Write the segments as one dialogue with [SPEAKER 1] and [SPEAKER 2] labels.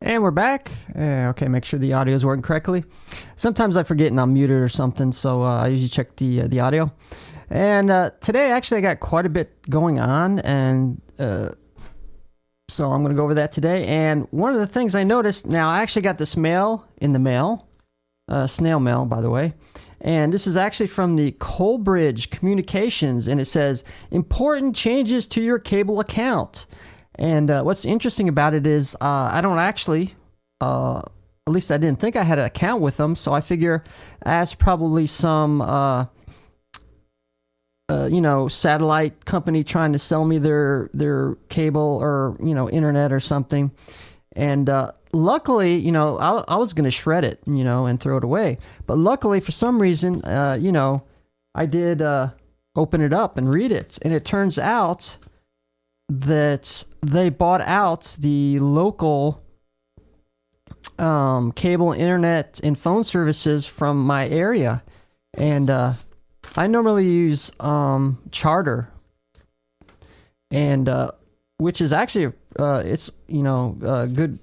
[SPEAKER 1] And we're back. Okay, make sure the audio is working correctly. Sometimes I forget and I'm muted or something, so I usually check the audio. And today, actually, I got quite a bit going on, and so I'm going to go over that today. And one of the things I noticed, now I actually got this mail in the mail, snail mail, by the way. And this is actually from the Colbridge Communications, and it says, important changes to your cable account. And what's interesting about it is I don't actually, at least I didn't think I had an account with them, so I figure that's probably some, satellite company trying to sell me their cable or, internet or something. And luckily, I was going to shred it, and throw it away. But luckily, for some reason, I did open it up and read it. And it turns out that they bought out the local cable, internet, and phone services from my area. And I normally use Charter, and which is actually it's a good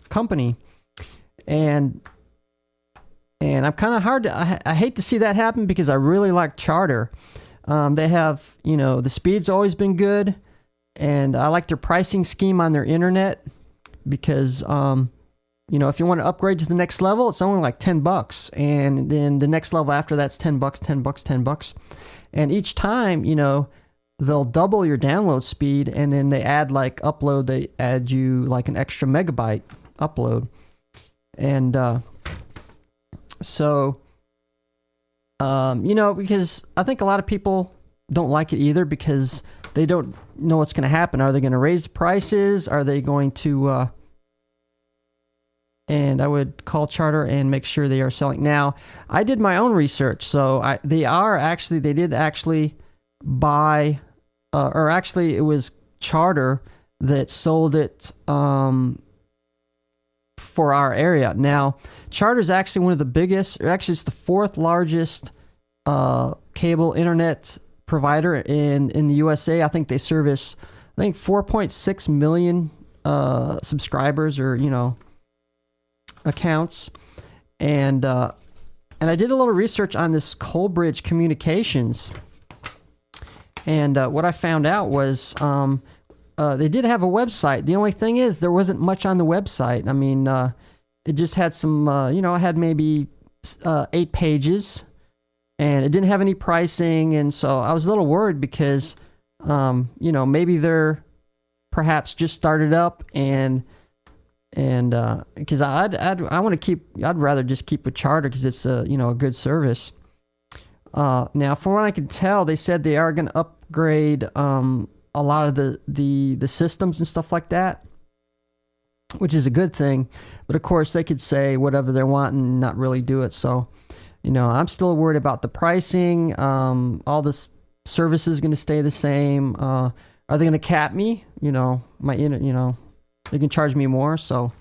[SPEAKER 1] company, and I'm kind of hard to I hate to see that happen because I really like Charter. They have the speed's always been good. And I like their pricing scheme on their internet because, if you want to upgrade to the next level, it's only like $10. And then the next level after that's $10, $10. And each time, they'll double your download speed. And then they add they add you like an extra megabyte upload. And because I think a lot of people don't like it either because they don't know what's going to happen. Are they going to raise the prices? Are they going to... and I would call Charter and make sure they are selling. Now, I did my own research. So they did actually buy... or actually, it was Charter that sold it for our area. Now, Charter is actually one of the biggest... Actually, it's the fourth largest cable internet provider in the USA. I think they service 4.6 million subscribers or accounts, and I did a little research on this Colbridge Communications, and what I found out was they did have a website. The only thing is there wasn't much on the website. I mean, it just had some it had maybe 8 pages. And it didn't have any pricing, and so I was a little worried because, maybe they're perhaps just started up, and because I'd rather just keep with Charter because it's a good service. Now, from what I can tell, they said they are going to upgrade a lot of the systems and stuff like that, which is a good thing. But of course, they could say whatever they want and not really do it. So. I'm still worried about the pricing. All this service is going to stay the same. Are they going to cap me? They can charge me more. So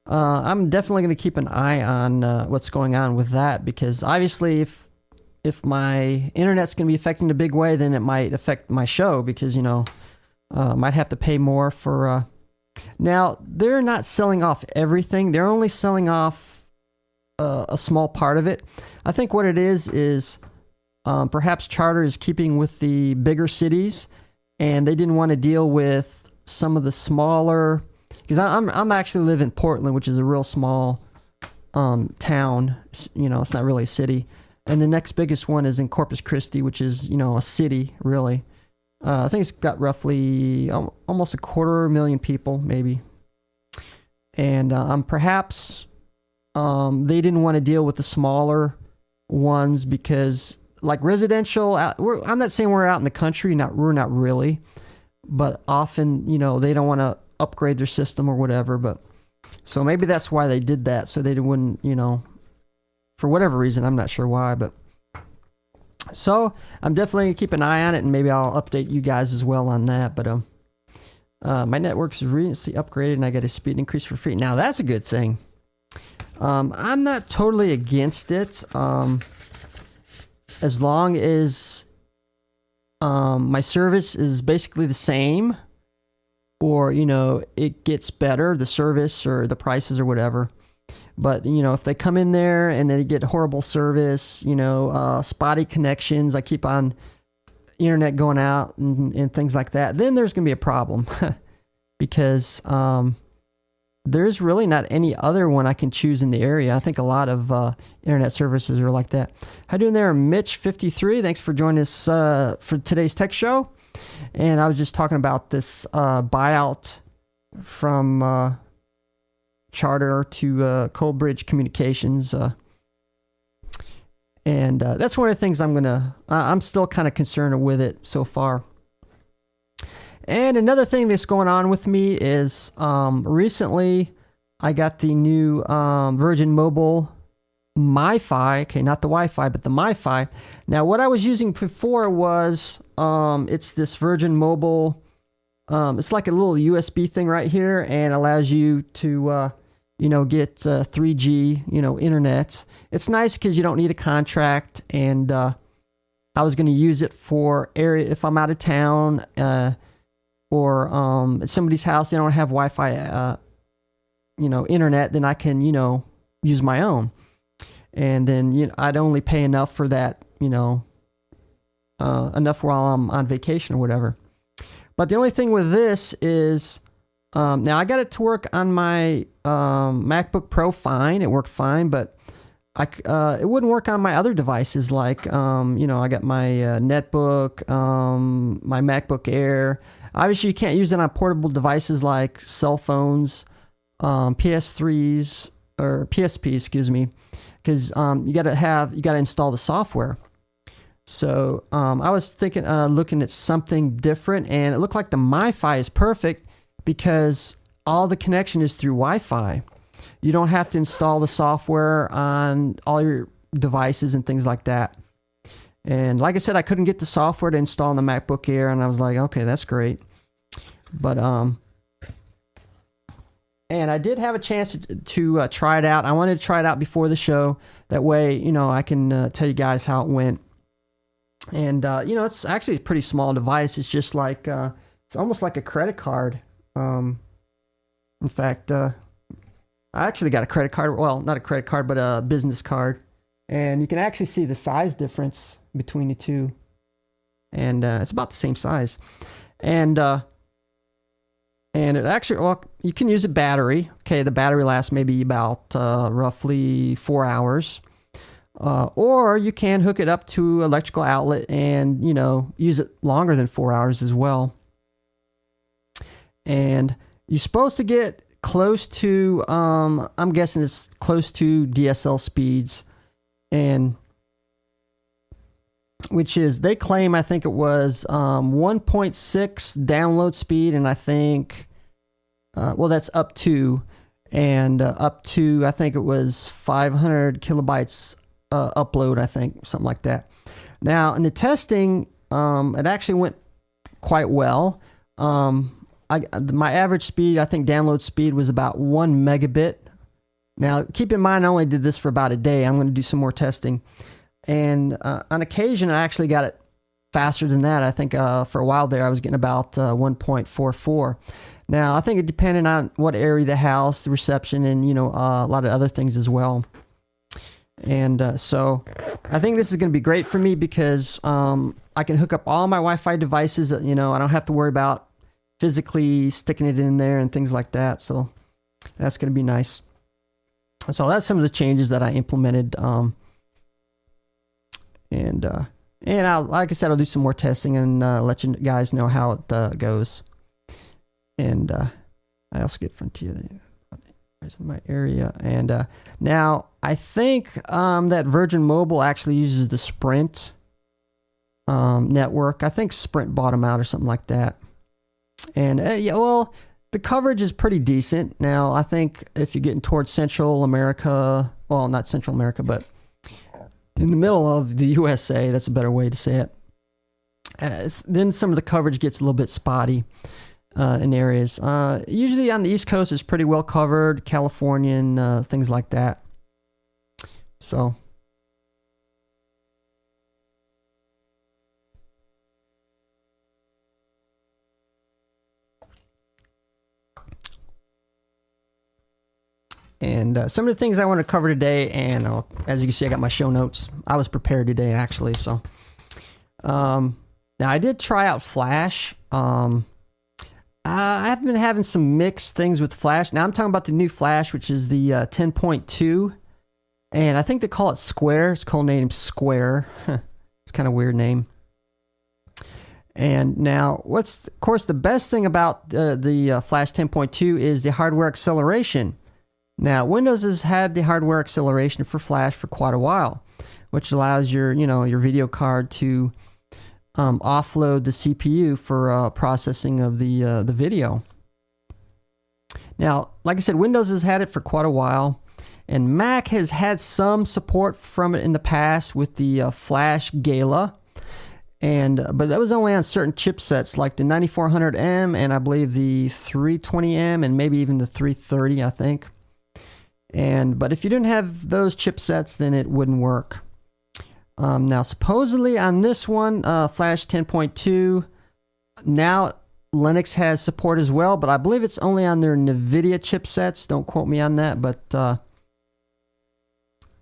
[SPEAKER 1] I'm definitely going to keep an eye on what's going on with that because obviously if my internet's going to be affecting in a big way, then it might affect my show because might have to pay more for. Now they're not selling off everything. They're only selling off a small part of it. I think what it is perhaps Charter is keeping with the bigger cities, and they didn't want to deal with some of the smaller. Because I'm actually live in Portland, which is a real small town. It's not really a city. And the next biggest one is in Corpus Christi, which is a city really. I think it's got roughly almost 250,000 people, maybe. And perhaps. They didn't want to deal with the smaller ones because, like residential, I'm not saying we're out in the country, we're not really, but often, they don't want to upgrade their system or whatever. But so maybe that's why they did that, so they wouldn't, for whatever reason, I'm not sure why, but so I'm definitely gonna keep an eye on it, and maybe I'll update you guys as well on that. But my network's recently upgraded, and I got a speed increase for free. Now that's a good thing. I'm not totally against it, as long as my service is basically the same, or it gets better, the service or the prices or whatever. But if they come in there and they get horrible service, spotty connections, I keep on internet going out and things like that, then there's gonna be a problem. Because there's really not any other one I can choose in the area. I think a lot of internet services are like that. How you doing there, Mitch53? Thanks for joining us for today's tech show. And I was just talking about this buyout from Charter to Coldbridge Communications. And that's one of the things I'm still kind of concerned with it so far. And another thing that's going on with me is recently I got the new Virgin Mobile MiFi. Okay, not the Wi-Fi, but the MiFi. Now, what I was using before was it's this Virgin Mobile. It's like a little USB thing right here, and allows you to get 3G internet. It's nice because you don't need a contract, and I was going to use it for area if I'm out of town. Or at somebody's house, they don't have Wi-Fi, internet, then I can, use my own. And then, I'd only pay enough for that, enough while I'm on vacation or whatever. But the only thing with this is, now I got it to work on my MacBook Pro fine. It worked fine, but it wouldn't work on my other devices. Like, I got my netbook, my MacBook Air. Obviously, you can't use it on portable devices like cell phones, PS3s, or PSP, excuse me, because you got to install the software. So I was thinking, looking at something different, and it looked like the MiFi is perfect because all the connection is through Wi-Fi. You don't have to install the software on all your devices and things like that. And like I said, I couldn't get the software to install on the MacBook Air, and I was like, okay, that's great. But and I did have a chance to try it out. I wanted to try it out before the show. That way, I can tell you guys how it went. And it's actually a pretty small device. It's just like it's almost like a credit card. In fact, I actually got a credit card. Well, not a credit card, but a business card. And you can actually see the size difference between the two. And it's about the same size. And it actually, well, you can use a battery. Okay, the battery lasts maybe about roughly 4 hours. Or you can hook it up to electrical outlet and, use it longer than 4 hours as well. And you're supposed to get close to, I'm guessing it's close to DSL speeds. And which is, they claim, I think it was 1.6 download speed, and I think, that's up to, and up to, I think it was 500 kilobytes upload, I think, something like that. Now, in the testing, it actually went quite well. My average speed, I think download speed was about 1 megabit. Now, keep in mind, I only did this for about a day. I'm going to do some more testing. And on occasion, I actually got it faster than that. I think for a while there, I was getting about 1.44. Now, I think it depended on what area of the house, the reception, and, a lot of other things as well. And so I think this is going to be great for me because I can hook up all my Wi-Fi devices. I don't have to worry about physically sticking it in there and things like that. So that's going to be nice. So that's some of the changes that I implemented. And I'll, like I said, I'll do some more testing and let you guys know how it goes. And I also get Frontier in my area. And now I think that Virgin Mobile actually uses the Sprint network. I think Sprint bought them out or something like that. And the coverage is pretty decent. Now, I think if you're getting towards Central America, well, not Central America, but in the middle of the USA, that's a better way to say it. Then some of the coverage gets a little bit spotty in areas. Usually on the East Coast, it's pretty well covered, California and things like that. So. And some of the things I want to cover today, and as you can see, I got my show notes. I was prepared today, actually. So, now I did try out Flash. I've been having some mixed things with Flash. Now I'm talking about the new Flash, which is the 10.2, and I think they call it Square. It's called named Square. It's kind of a weird name. And now, of course, the best thing about the Flash 10.2 is the hardware acceleration. Now, Windows has had the hardware acceleration for Flash for quite a while, which allows your video card to offload the CPU for processing of the video. Now, like I said, Windows has had it for quite a while, and Mac has had some support from it in the past with the Flash Gala. But that was only on certain chipsets like the 9400M and I believe the 320M and maybe even the 330, I think. But if you didn't have those chipsets, then it wouldn't work. Now, supposedly on this one, Flash 10.2, now Linux has support as well, but I believe it's only on their NVIDIA chipsets. Don't quote me on that, but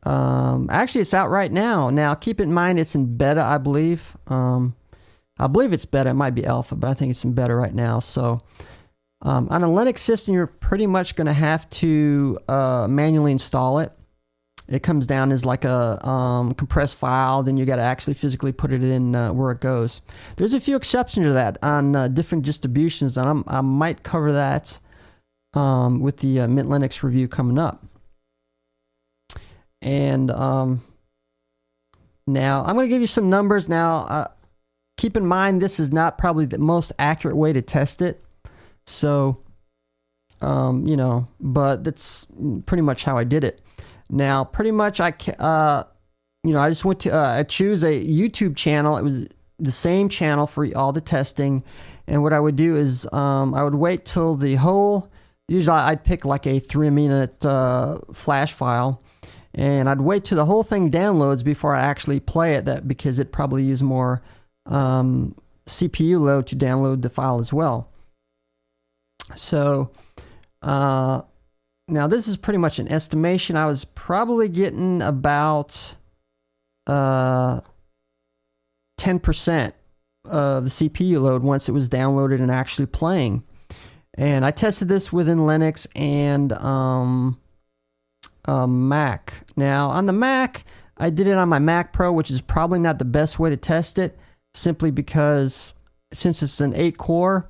[SPEAKER 1] actually, it's out right now. Now, keep in mind it's in beta, I believe. I believe it's beta. It might be alpha, but I think it's in beta right now. So, on a Linux system, you're pretty much going to have to manually install it. It comes down as like a compressed file. Then you got to actually physically put it in where it goes. There's a few exceptions to that on different distributions, and I might cover that with the Mint Linux review coming up. And now I'm going to give you some numbers. Now, keep in mind this is not probably the most accurate way to test it. So, but that's pretty much how I did it. Now, pretty much I just went to I choose a YouTube channel. It was the same channel for all the testing. And what I would do is I would wait till the whole. Usually I'd pick like a 3-minute Flash file. And I'd wait till the whole thing downloads before I actually play it, because it probably use more CPU load to download the file as well. So now this is pretty much an estimation. I was probably getting about 10% of the CPU load once it was downloaded and actually playing. And I tested this within Linux and Mac. Now on the Mac, I did it on my Mac Pro, which is probably not the best way to test it, simply because since it's an 8-core,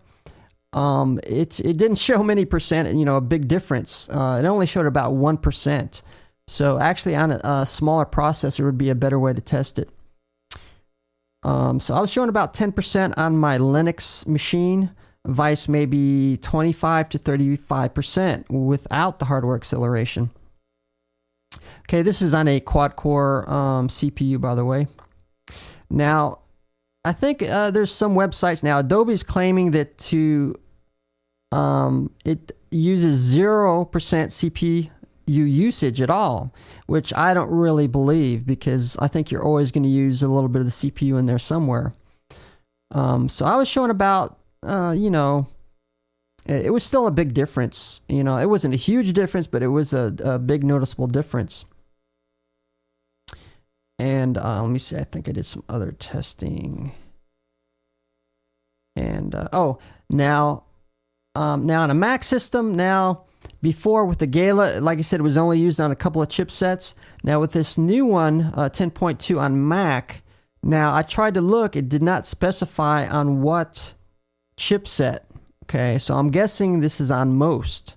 [SPEAKER 1] it didn't show many percent, a big difference. It only showed about 1%. So actually on a smaller processor would be a better way to test it. So I was showing about 10% on my Linux machine, vice maybe 25 to 35% without the hardware acceleration. Okay, this is on a quad-core CPU, by the way. Now, I think there's some websites now. Adobe's claiming that it uses 0% CPU usage at all, which I don't really believe, because I think you're always going to use a little bit of the CPU in there somewhere. So I was showing about, it was still a big difference. It wasn't a huge difference, but it was a big noticeable difference. And let me see, I think I did some other testing. And now on a Mac system, before with the Gala, like I said, it was only used on a couple of chipsets. Now with this new one, 10.2 on Mac, now I tried to look, it did not specify on what chipset. Okay, so I'm guessing this is on most.